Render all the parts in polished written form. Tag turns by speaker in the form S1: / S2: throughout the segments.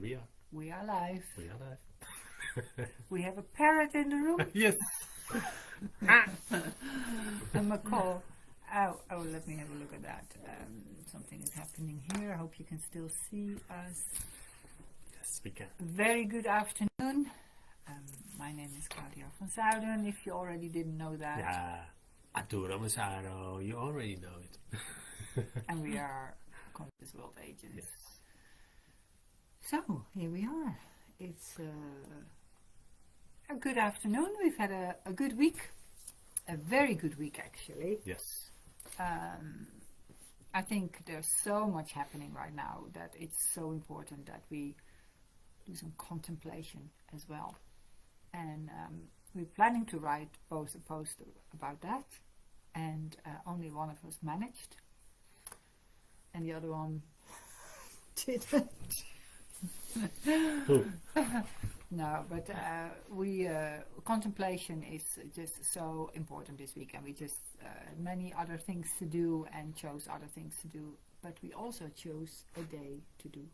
S1: we are.
S2: We are live.
S1: We are live.
S2: We have a parrot in the room.
S1: Yes.
S2: And McCall. Oh, let me have a look at that. Something is happening here. I hope you can still see us.
S1: Yes, we can.
S2: Very good afternoon. My name is Claudia van Zuiden, if you already didn't know that.
S1: Yeah. Arturo Massaro, you already know it.
S2: And we are Conscious World Agents.
S1: Yes.
S2: So, here we are. It's a good afternoon. We've had a good week. A very good week, actually.
S1: Yes.
S2: I think there's so much happening right now that it's so important that we do some contemplation as well. And we're planning to write both a post about that, and only one of us managed, and the other one didn't. No, but contemplation is just so important this week, and we just many other things to do and chose other things to do, but we also chose a day to do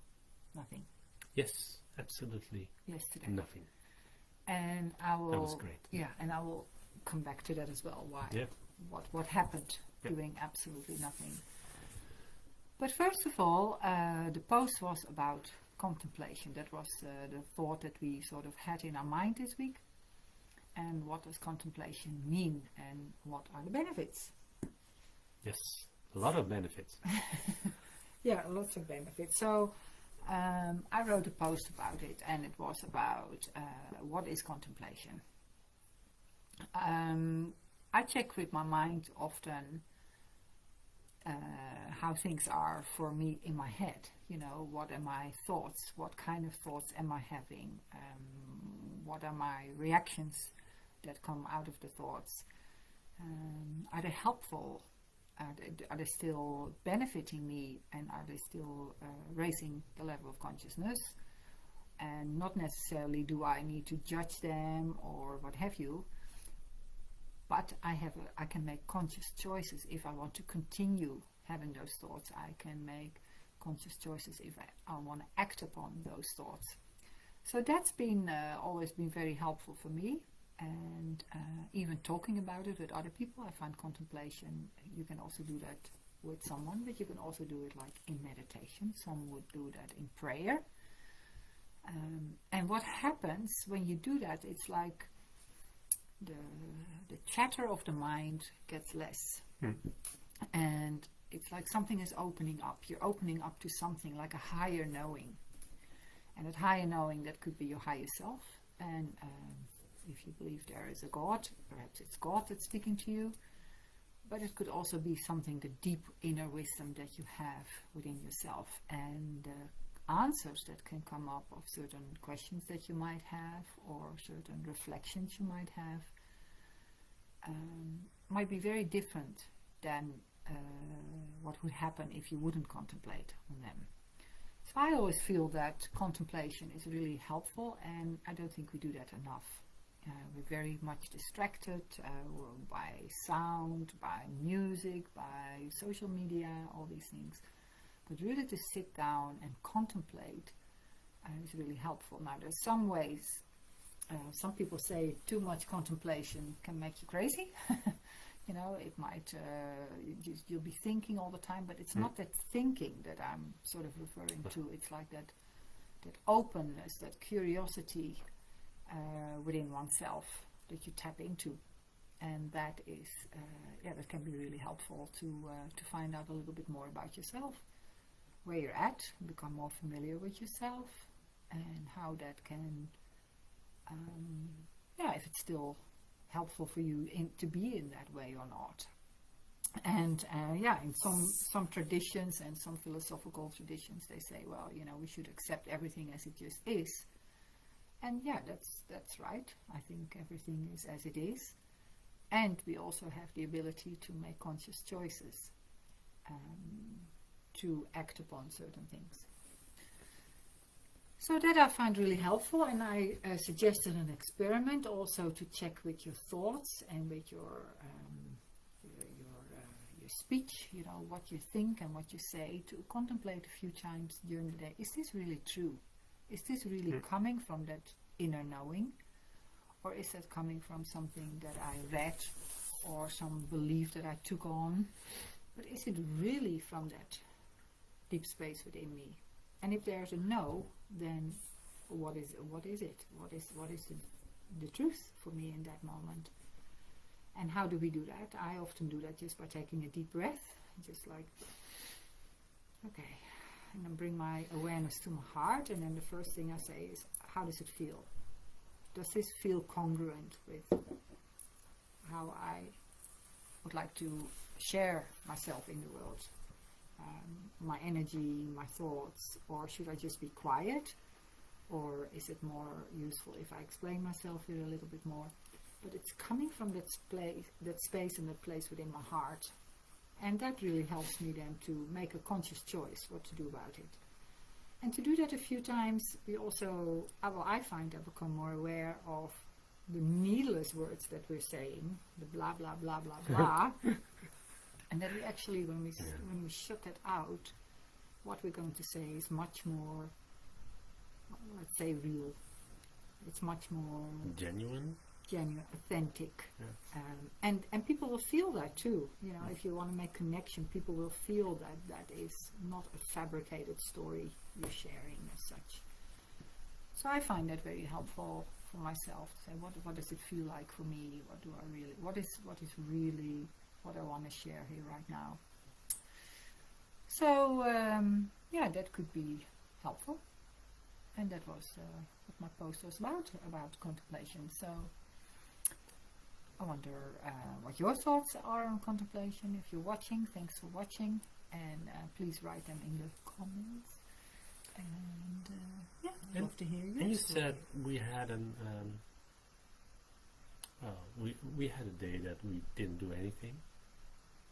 S2: nothing.
S1: Yes, absolutely.
S2: Yesterday.
S1: Nothing.
S2: And I will.
S1: That was great.
S2: Yeah, and I will come back to that as well. Why?
S1: Yeah.
S2: What happened doing absolutely nothing. But first of all, the post was about contemplation. That was the thought that we sort of had in our mind this week. And what does contemplation mean, and what are the benefits?
S1: Yes, a lot of benefits.
S2: Yeah, lots of benefits. So I wrote a post about it, and it was about what is contemplation. I check with my mind often how things are for me in my head. You know, what are my thoughts? What kind of thoughts am I having? What are my reactions that come out of the thoughts? Are they helpful? Are they still benefiting me, and are they still raising the level of consciousness? And not necessarily do I need to judge them or what have you, but I can make conscious choices if I want to continue having those thoughts. I can make conscious choices if I want to act upon those thoughts. So that's been always been very helpful for me. And even talking about it with other people, I find contemplation, you can also do that with someone, but you can also do it like in meditation. Some would do that in prayer. And what happens when you do that, it's like the chatter of the mind gets less. And it's like something is opening up. You're opening up to something like a higher knowing. And that higher knowing, that could be your higher self. And if you believe there is a God, perhaps it's God that's speaking to you, but it could also be something, the deep inner wisdom that you have within yourself, and answers that can come up of certain questions that you might have, or certain reflections you might have, might be very different than what would happen if you wouldn't contemplate on them. So I always feel that contemplation is really helpful, and I don't think we do that enough. We're very much distracted by sound, by music, by social media, all these things. But really to sit down and contemplate is really helpful. Now there's some ways, some people say too much contemplation can make you crazy. You know, it might, you'll be thinking all the time, but it's not that thinking that I'm sort of referring to. It's like that openness, that curiosity within oneself that you tap into, and that is that can be really helpful to find out a little bit more about yourself, where you're at, become more familiar with yourself, and how that can if it's still helpful for you to be in that way or not. And in some traditions and some philosophical traditions, they say, well, you know, we should accept everything as it just is. And that's right. I think everything is as it is. And we also have the ability to make conscious choices, to act upon certain things. So that I find really helpful, and I suggested an experiment also to check with your thoughts and with your speech, you know, what you think and what you say, to contemplate a few times during the day. Is this really true? Is this really coming from that inner knowing? Or is that coming from something that I read or some belief that I took on? But is it really from that deep space within me? And if there's a no, then what is it? What is the truth for me in that moment? And how do we do that? I often do that just by taking a deep breath, just like, okay, and then bring my awareness to my heart, and then the first thing I say is, how does it feel? Does this feel congruent with how I would like to share myself in the world? My energy, my thoughts, or should I just be quiet? Or is it more useful if I explain myself here a little bit more? But it's coming from that space and that place within my heart. And that really helps me then to make a conscious choice what to do about it. And to do that a few times, we also, I find I become more aware of the needless words that we're saying, the blah, blah, blah, blah, blah. And that we actually, when we shut that out, what we're going to say is much more, let's say, real. It's much more
S1: genuine,
S2: authentic.
S1: Yeah.
S2: And people will feel that too. You know, if you want to make connection, people will feel that that is not a fabricated story you're sharing as such. So I find that very helpful for myself to say, what does it feel like for me? What is really what I want to share here right now? So that could be helpful. And that was what my post was about contemplation. So I wonder what your thoughts are on contemplation. If you're watching, thanks for watching. And please write them in the comments. And I'd love to hear you.
S1: And you said we had we had a day that we didn't do anything.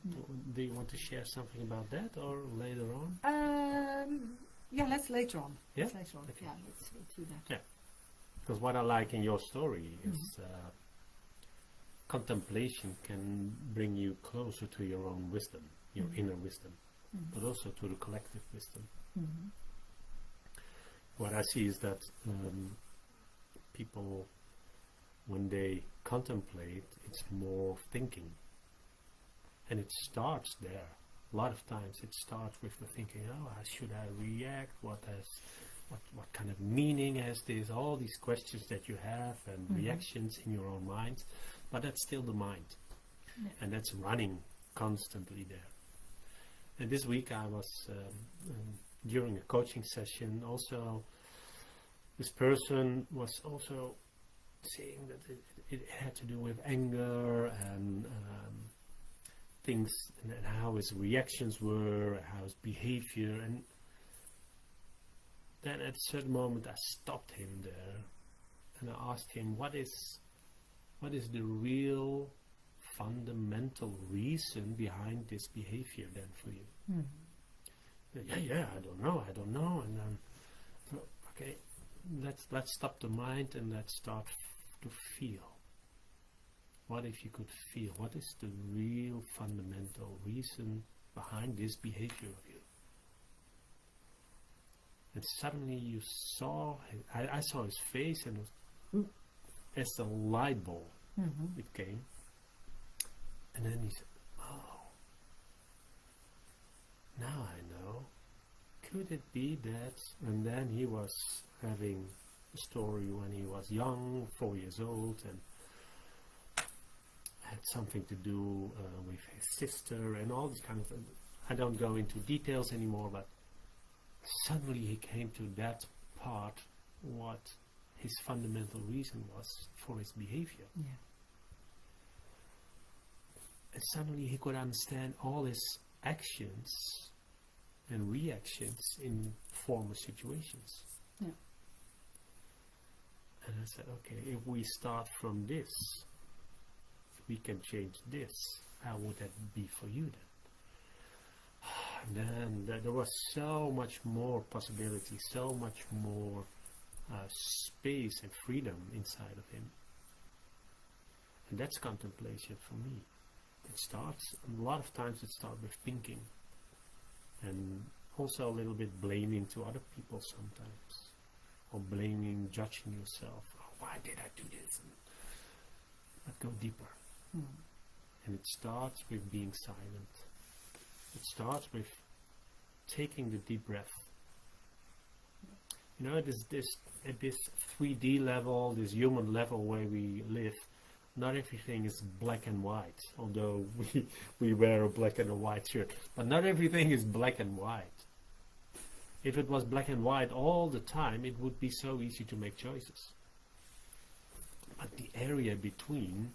S1: No. Do you want to share something about that, or later on?
S2: Let's later on.
S1: Yeah?
S2: Let's later on.
S1: Okay.
S2: Yeah, let's do that.
S1: Yeah. Because what I like in your story is contemplation can bring you closer to your own wisdom, your inner wisdom, but also to the collective wisdom. What I see is that people, when they contemplate, it's more thinking. And it starts there. A lot of times it starts with the thinking, how should I react? What kind of meaning has this? All these questions that you have and reactions in your own mind. But that's still the mind. Yeah. And that's running constantly there. And this week I was, during a coaching session, also, this person was also saying that it had to do with anger and things, and how his reactions were, how his behavior, and then at a certain moment I stopped him there and I asked him, what is the real fundamental reason behind this behavior then for you? I don't know. And then, okay, let's stop the mind and let's start to feel. What if you could feel? What is the real fundamental reason behind this behavior of you? And suddenly you saw, I saw his face, and it was, as a light bulb, it came. And then he said, oh, now I know. Could it be that? And then he was having a story when he was young, 4 years old, and had something to do with his sister and all this kind of thing. I don't go into details anymore, but suddenly he came to that part, what his fundamental reason was for his behavior.
S2: Yeah.
S1: And suddenly he could understand all his actions and reactions in former situations.
S2: Yeah.
S1: And I said, okay, if we start from this, we can change this. How would that be for you then? And then there was so much more possibility, so much more space and freedom inside of him. And that's contemplation for me. It starts, a lot of times it starts with thinking, and also a little bit blaming to other people sometimes. or blaming, judging yourself. Oh, why did I do this? But go deeper. And it starts with being silent. It starts with taking the deep breath. You know, at this 3D level, this human level where we live, not everything is black and white, although we wear a black and a white shirt. But not everything is black and white. If it was black and white all the time, it would be so easy to make choices. But the area between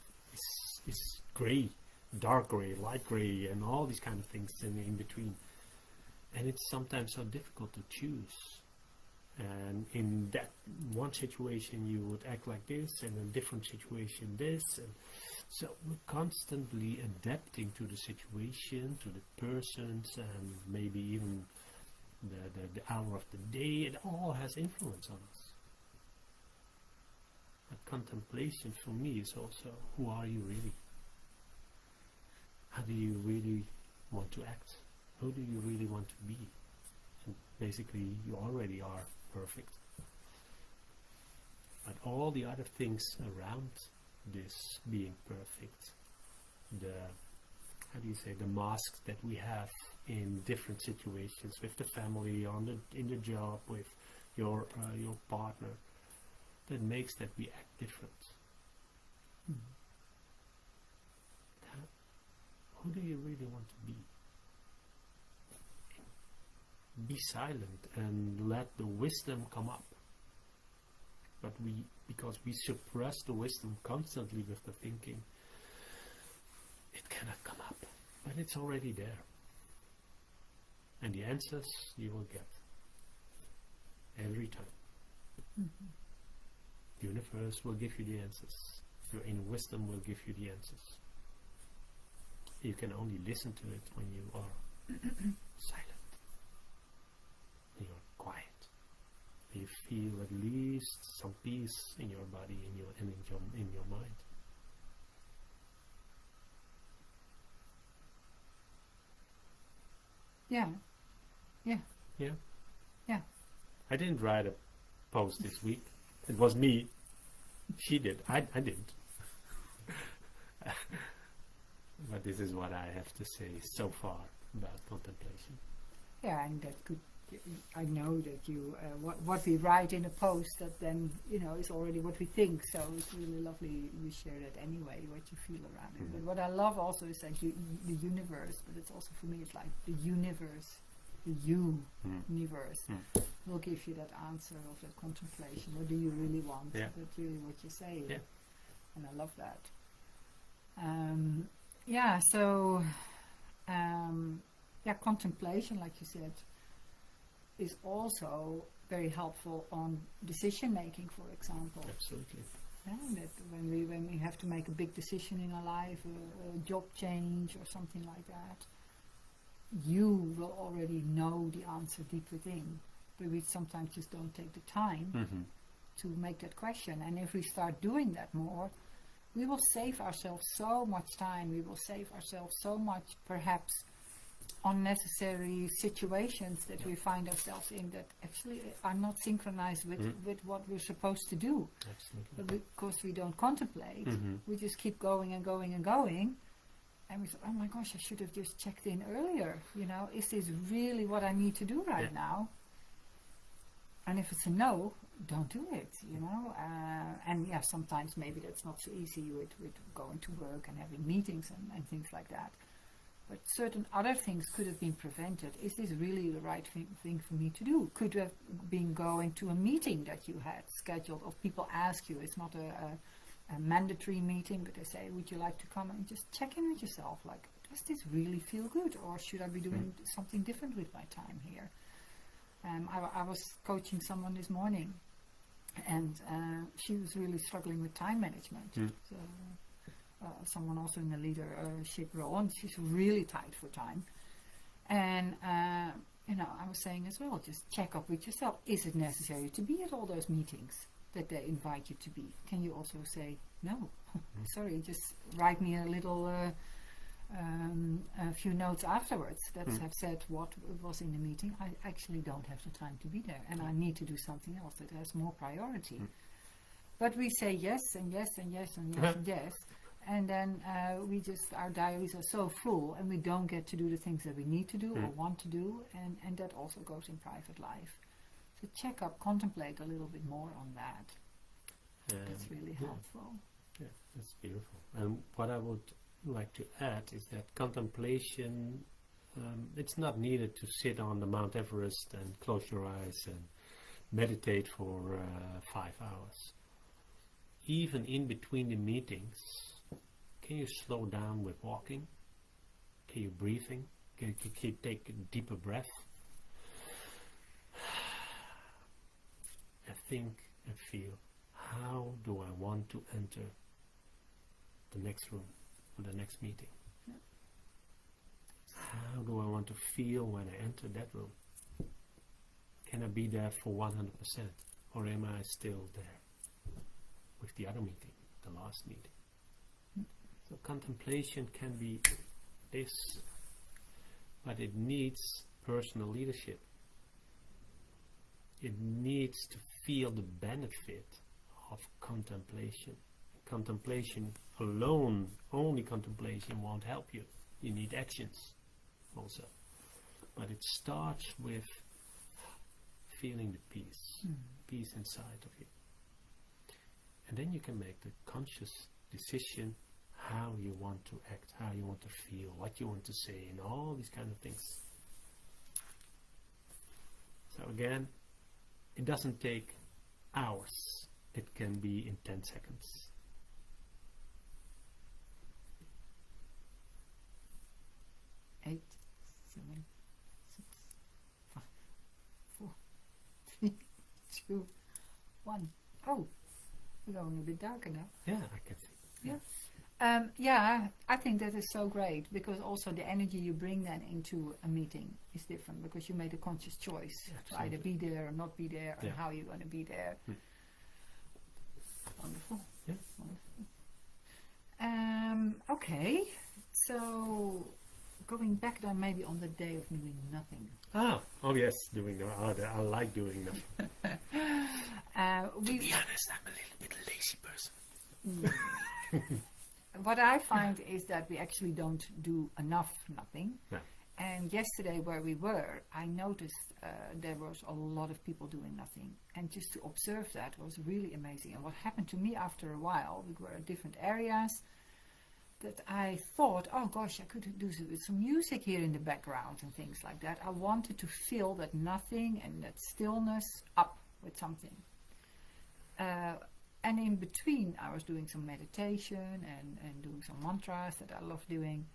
S1: is grey, dark grey, light grey, and all these kind of things in between. And it's sometimes so difficult to choose. And in that one situation you would act like this, and in a different situation this, and so we're constantly adapting to the situation, to the persons, and maybe even the hour of the day. It all has influence on us. But contemplation for me is also, who are you really? How do you really want to act? Who do you really want to be? And basically you already are perfect. But all the other things around this being perfect, the masks that we have in different situations, with the family, in the job, with your partner, that makes that we act different. Who do you really want to be? Be silent and let the wisdom come up. But because we suppress the wisdom constantly with the thinking, it cannot come up. But it's already there. And the answers you will get every time. The universe will give you the answers. Your inner wisdom will give you the answers. You can only listen to it when you are silent. You're quiet. You feel at least some peace in your body, in your mind.
S2: Yeah.
S1: I didn't write a post this week. It was me. She did. I didn't. But this is what I have to say so far about contemplation.
S2: Yeah, and that could. I know that you what we write in a post, that then is already what we think. So it's really lovely we share that anyway, what you feel around it. But what I love also is that the universe, but it's also for me, it's like the universe, the universe will give you that answer of that contemplation. What do you really want?
S1: Yeah.
S2: That's really what you're saying.
S1: Yeah.
S2: And I love that. Contemplation, like you said, is also very helpful on decision making, for example.
S1: Absolutely.
S2: Yeah, that when we have to make a big decision in our life, a job change or something like that, you will already know the answer deep within, but we sometimes just don't take the time to make that question. And if we start doing that more, we will save ourselves so much time. We will save ourselves so much, perhaps, unnecessary situations that we find ourselves in that actually are not synchronized with what we're supposed to do.
S1: Absolutely.
S2: But because we don't contemplate, we just keep going and going and going, and we say, oh my gosh, I should have just checked in earlier. Is this really what I need to do right now? And if it's a no, don't do it. Sometimes maybe that's not so easy with going to work and having meetings and things like that. But certain other things could have been prevented. Is this really the right thing for me to do? Could have been going to a meeting that you had scheduled, or people ask you. It's not a mandatory meeting, but they say, would you like to come? And just check in with yourself, like, does this really feel good? Or should I be doing something different with my time here? I was coaching someone this morning, and she was really struggling with time management. So, someone also in a leadership role, and she's really tight for time. And I was saying as well, just check up with yourself. Is it necessary to be at all those meetings that they invite you to be? Can you also say no? Sorry, just write me a little a few notes afterwards that have said what was in the meeting, I actually don't have the time to be there, and I need to do something else that has more priority. But we say yes and yes and yes and yes and yes, and then our diaries are so full, and we don't get to do the things that we need to do or want to do, and that also goes in private life. So check up, contemplate a little bit more on that. That's really helpful.
S1: Yeah, that's beautiful. And what I would like to add is that contemplation, it's not needed to sit on the Mount Everest and close your eyes and meditate for 5 hours. Even in between the meetings, can you slow down with walking? Can you breathing? Can you take a deeper breath? And think and feel, how do I want to enter the next room or the next meeting?
S2: Yeah.
S1: How do I want to feel when I enter that room? Can I be there for 100%, or am I still there with the other meeting, the last meeting? So contemplation can be this, but it needs personal leadership. It needs to feel the benefit of contemplation. Contemplation alone, only contemplation won't help you. You need actions also. But it starts with feeling the peace inside of you. And then you can make the conscious decision how you want to act, how you want to feel, what you want to say, and all these kind of things. So again, it doesn't take hours. It can be in 10 seconds.
S2: Eight, 7, 6, 5, 4, 3, 2, 1. Oh, we're going a bit darker now.
S1: Yeah, I can see.
S2: Yeah. I think that is so great, because also the energy you bring then into a meeting is different, because you made a conscious choice to either be there or not be there, and how you're going to be there. Wonderful.
S1: Yeah.
S2: Wonderful. Okay, so going back then maybe on the day of doing nothing.
S1: Oh yes, doing nothing. I like doing nothing. To be honest, I'm a little bit lazy person.
S2: What I find is that we actually don't do enough nothing.
S1: No.
S2: And yesterday where we were, I noticed there was a lot of people doing nothing. And just to observe that was really amazing. And what happened to me after a while, we were at different areas, that I thought, oh gosh, I could do some music here in the background and things like that. I wanted to fill that nothing and that stillness up with something. And in between, I was doing some meditation and doing some mantras that I love doing.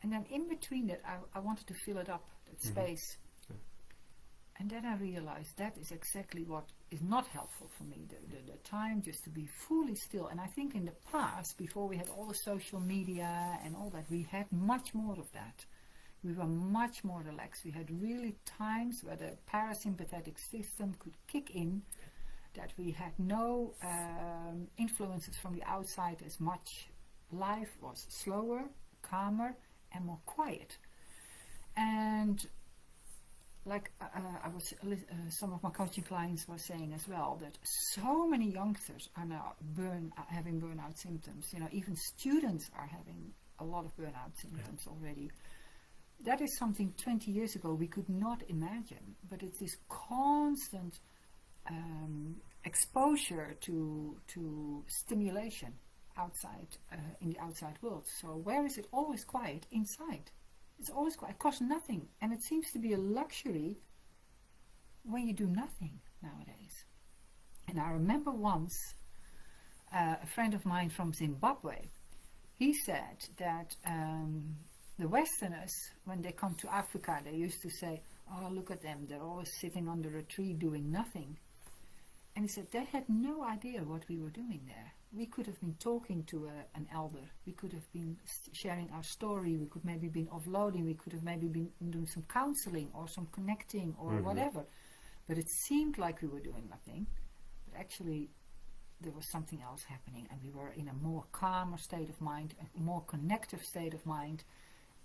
S2: And then in between that, I wanted to fill it up, that space.
S1: Yeah.
S2: And then I realized that is exactly what is not helpful for me, the time just to be fully still. And I think in the past, before we had all the social media and all that, we had much more of that. We were much more relaxed. We had really times where the parasympathetic system could kick in, that we had no influences from the outside as much. Life was slower, calmer, and more quiet. And like some of my coaching clients were saying as well, that so many youngsters are now having burnout symptoms. You know, even students are having a lot of burnout symptoms already. That is something 20 years ago we could not imagine, but it's this constant exposure to stimulation outside, in the outside world. So where is it always quiet? Inside. It's always quiet. It costs nothing. And it seems to be a luxury when you do nothing nowadays. And I remember once a friend of mine from Zimbabwe, he said that the Westerners, when they come to Africa, they used to say, oh, look at them, they're always sitting under a tree doing nothing. And he said they had no idea what we were doing there. We could have been talking to an elder. We could have been sharing our story. We could maybe been offloading. We could have maybe been doing some counseling or some connecting or whatever. But it seemed like we were doing nothing. But actually, there was something else happening, and we were in a more calmer state of mind, a more connective state of mind,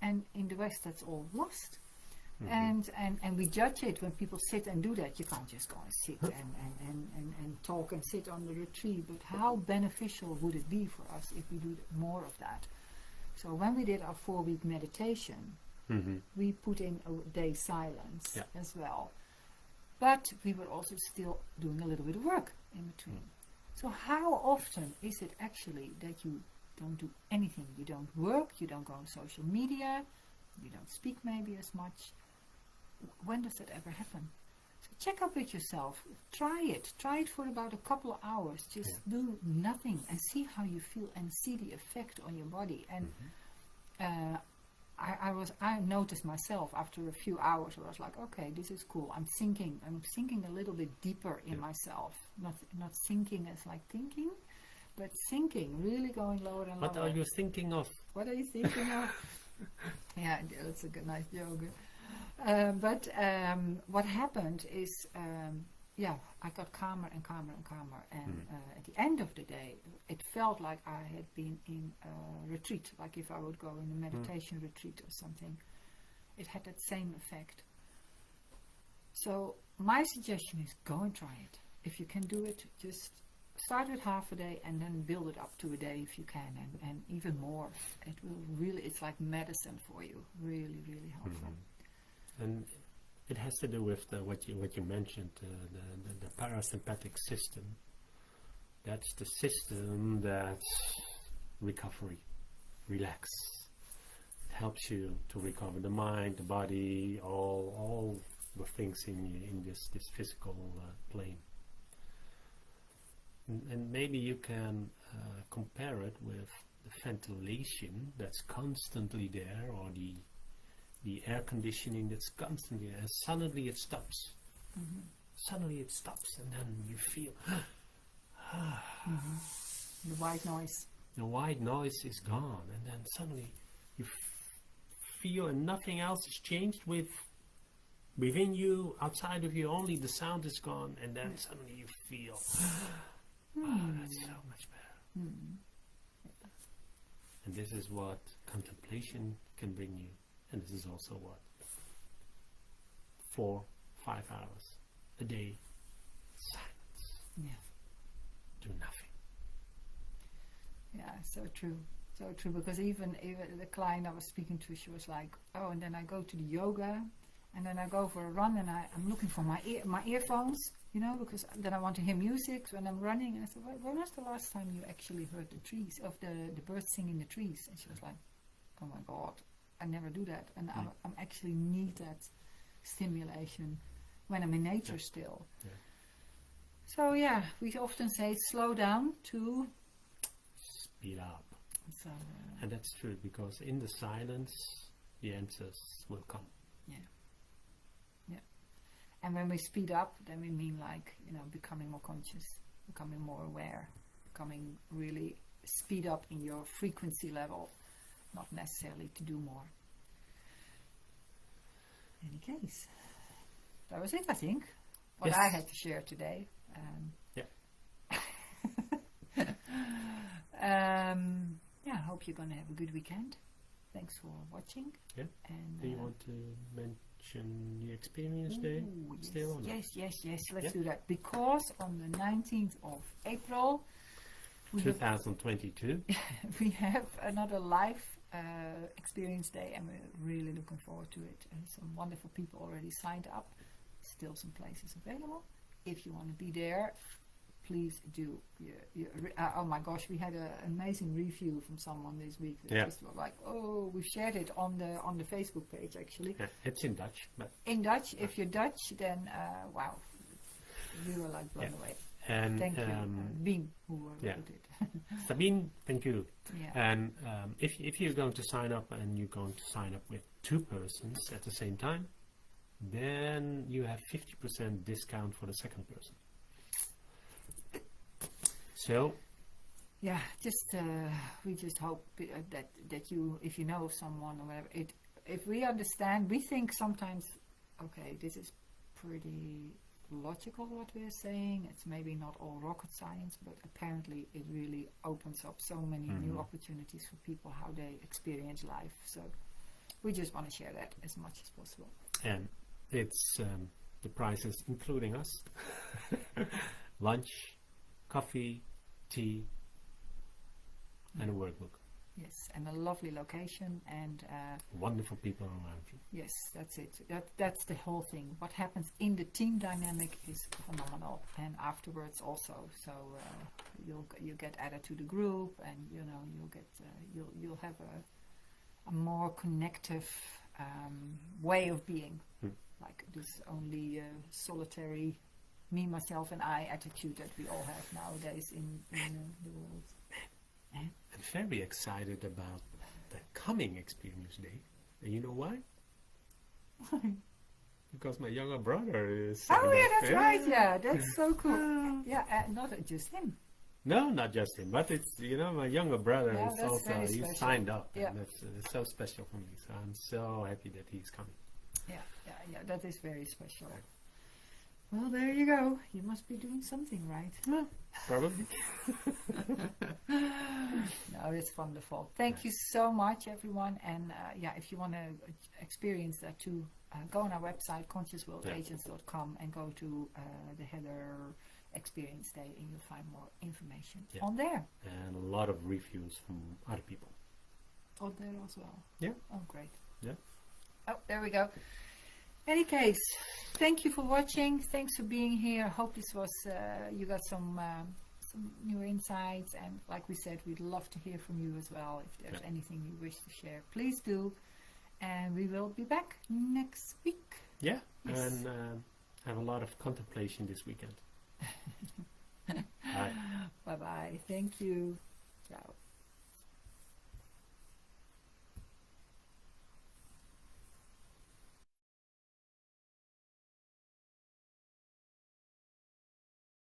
S2: and in the West that's all lost. And we judge it when people sit and do that. You can't just go and sit and talk and sit on the retreat, but how beneficial would it be for us if we do more of that? So when we did our 4-week meditation, we put in a day silence as well. But we were also still doing a little bit of work in between. So how often is it actually that you don't do anything? You don't work, you don't go on social media, you don't speak maybe as much. When does that ever happen? So check up with yourself. Try it for about a couple of hours. Just do nothing and see how you feel and see the effect on your body. And I noticed myself after a few hours. I was like, okay, this is cool. I'm sinking a little bit deeper in myself. Not sinking as like thinking, but sinking, really going lower and lower.
S1: What are you thinking of?
S2: What are you thinking of? Yeah, that's a good, nice joke. But what happened is, I got calmer and calmer and calmer. And at the end of the day, it felt like I had been in a retreat, like if I would go in a meditation retreat or something. It had that same effect. So my suggestion is go and try it. If you can do it, just start with half a day and then build it up to a day if you can, and even more. It will really, it's like medicine for you. Really, really helpful.
S1: And it has to do with what you mentioned, the parasympathetic system. That's the system that's recovery, relax. It helps you to recover the mind, the body, all the things in this physical plane. And maybe you can compare it with the ventilation that's constantly there, or the air conditioning that's constantly there, and suddenly it stops. Suddenly it stops, and then you feel
S2: the white noise.
S1: The white noise is gone, and then suddenly you feel, and nothing else has changed within you, outside of you, only the sound is gone, and then suddenly you feel, that's so much better. And this is what contemplation can bring you. And this is also what? 4-5 hours a day, silence.
S2: Yeah.
S1: Do nothing.
S2: Yeah, so true. So true, because even the client I was speaking to, she was like, oh, and then I go to the yoga, and then I go for a run, and I'm looking for my earphones, because then I want to hear music when I'm running. And I said, when was the last time you actually heard the trees, of the birds singing the trees? And she was like, oh my God, I never do that. And I actually need that stimulation when I'm in nature still. Yeah. So we often say slow down to
S1: speed up.
S2: So,
S1: and that's true, because in the silence, the answers will come.
S2: Yeah. And when we speed up, then we mean becoming more conscious, becoming more aware, becoming really speed up in your frequency level, not necessarily to do more. In any case, that was it, I think, what I had to share today. I hope you're going to have a good weekend. Thanks for watching. Yeah. And
S1: do you want to mention the Experience Day still? Or
S2: yes. Let's do that. Because on the 19th of April,
S1: 2022,
S2: we have another live Experience Day, and we're really looking forward to it. And some wonderful people already signed up. Still some places available. If you want to be there, please do. Oh my gosh, we had an amazing review from someone this week. Just like, we shared it on the Facebook page actually.
S1: Yeah, it's in Dutch. But
S2: in Dutch, if you're Dutch, then wow, we were like blown away.
S1: And
S2: thank you, Beam, who did it.
S1: Sabine, thank you.
S2: Yeah.
S1: And if you're going to sign up, and you're going to sign up with 2 persons at the same time, then you have 50% discount for the second person. So we just hope that you, if you know someone or whatever, if we understand, we think sometimes, okay, this is pretty
S2: logical what we're saying. It's maybe not all rocket science, but apparently it really opens up so many new opportunities for people how they experience life. So we just want to share that as much as possible.
S1: And it's the prices including us. Lunch, coffee, tea, and a workbook.
S2: Yes, and a lovely location and
S1: wonderful people around you.
S2: yes, that's it. That's the whole thing. What happens in the team dynamic is phenomenal, and afterwards also. So you'll get added to the group, and you'll have a more connective way of being, like this only solitary me, myself, and I attitude that we all have nowadays in the world.
S1: I'm very excited about the coming experience day. And you know why? Because my younger brother is...
S2: Oh yeah, that's right. Yeah, that's so cool. Yeah, not just him.
S1: No, not just him, but it's, my younger brother
S2: Yeah,
S1: is
S2: that's
S1: also,
S2: very
S1: he's
S2: special.
S1: signed up.
S2: Yeah.
S1: And it's so special for me. So I'm so happy that he's coming.
S2: Yeah, that is very special. Well, there you go. You must be doing something right.
S1: Well, probably.
S2: No, it's wonderful. Thank you so much, everyone. And if you want to experience that too, go on our website, consciousworldagents.com, and go to the header Experience Day, and you'll find more information on there.
S1: And a lot of reviews from other people.
S2: On there as well.
S1: Yeah.
S2: Oh, great.
S1: Yeah.
S2: Oh, there we go. Any case, thank you for watching. Thanks for being here. Hope this was you got some new insights, and like we said, we'd love to hear from you as well. If there's anything you wish to share, please do, and we will be back next week.
S1: Yeah.
S2: Yes.
S1: And have a lot of contemplation this weekend. Bye.
S2: Bye bye. Thank you. Ciao.